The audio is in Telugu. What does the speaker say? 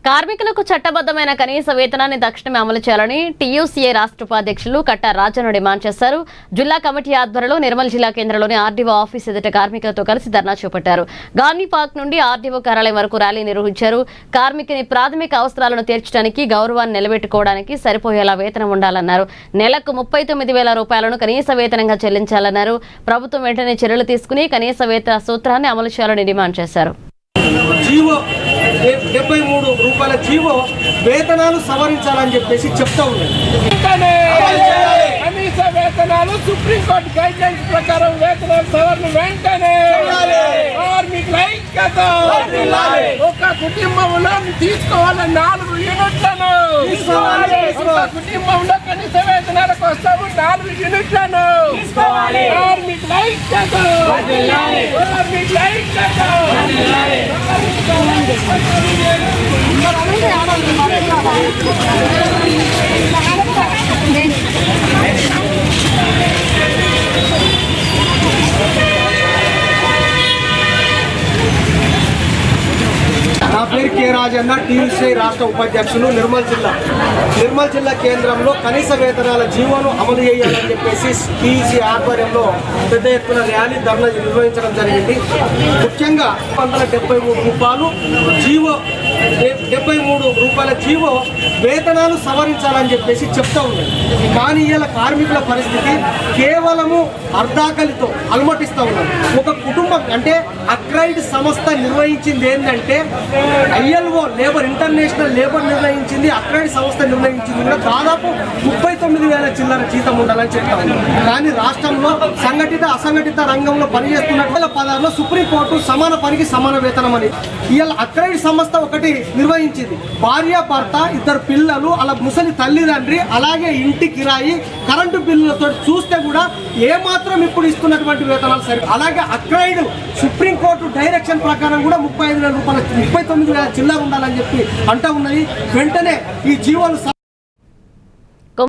కార్మికులకు చట్టబద్దమైన కనీస వేతనాన్ని తక్షణమే అమలు చేయాలని టీయూసీఏ రాష్ట్ర ఉపాధ్యక్షులు కట్టా రాజన్న డిమాండ్ చేశారు. జిల్లా కమిటీ ఆధ్వర్యంలో నిర్మల్ జిల్లా కేంద్రంలోని ఆర్డీఓ ఆఫీస్ ఎదుట కార్మికులతో కలిసి ధర్నా చేపట్టారు. గాంధీ పార్క్ నుండి ఆర్డీఓ కార్యాలయం వరకు ర్యాలీ నిర్వహించారు. కార్మికుని ప్రాథమిక అవసరాలను తీర్చడానికి, గౌరవాన్ని నిలబెట్టుకోవడానికి సరిపోయేలా వేతనం ఉండాలన్నారు. నెలకు 39,000 రూపాయలను కనీస వేతనంగా చెల్లించాలన్నారు. ప్రభుత్వం వెంటనే చర్యలు తీసుకుని కనీస వేతన సూత్రాన్ని అమలు చేయాలని డిమాండ్ చేశారు. 73 రూపాయల జీవో వేతనాలు సవరించాలని చెప్పేసి చెప్తా ఉన్నాయి. కనీస వేతనాలు సుప్రీంకోర్టు గైడ్ లైన్స్ ప్రకారం వేతనాల సవరణ వెంటనే. కార్మికుల ఐక్యత. ఒక కుటుంబంలో తీసుకోవాలి 4 యూనిట్లను. ఒక కుటుంబంలో కనీస వేతనాల కోసం 4 యూనిట్లను. కార్మికుల ఐక్యత. కార్మికుల ఐక్యత. నా పేరు కె రాజన్న, టీయూసీఐ రాష్ట్ర ఉపాధ్యక్షులు, నిర్మల్ జిల్లా కేంద్రంలో కనీస వేతనాల జీవోను అమలు చేయాలని చెప్పేసి టీయూసీ ఆధ్వర్యంలో పెద్ద ఎత్తున ర్యాలీ ధర్నా నిర్వహించడం జరిగింది. ముఖ్యంగా 173 రూపాయలు జీవో 73 రూపాయల జీవో వేతనాలు సవరించాలని చెప్పేసి చెప్తా ఉన్నాయి. కానీ ఇలా కార్మికుల పరిస్థితి కేవలము అర్ధాకలితో అలమటిస్తూ ఉన్నారు. ఒక కుటుంబం అంటే అక్రైడ్ సంస్థ నిర్వహించింది ఏంటంటే ఐఎల్ఓ ఇంటర్నేషనల్ లేబర్ నిర్ణయించింది, అక్రైడ్ సంస్థ నిర్ణయించింది కూడా దాదాపు 39,000 చిల్లర జీతం ఉండాలని చెప్తా ఉన్నారు. కానీ రాష్ట్రంలో సంఘటిత అసంఘటిత రంగంలో పనిచేస్తున్న 2016లో సుప్రీంకోర్టు సమాన పనికి సమాన వేతనం అని ఇలా అక్రైడ్ సంస్థ ఒకటి నిర్వహించింది. భార్య భర్త, 2 పిల్లలు, అలా ముసలి తల్లిదండ్రి, అలాగే ఇంటి కిరాయి, కరెంటు బిల్లులతో చూస్తే కూడా ఏమాత్రం ఇప్పుడు ఇస్తున్నటువంటి వేతనాలు సరి. అలాగే అక్రైడ్ సుప్రీంకోర్టు డైరెక్షన్ ప్రకారం కూడా 35,000 రూపాయలు 39,000 చిల్లర ఉండాలని చెప్పి అంటూ ఉన్నది. వెంటనే ఈ జీవోలు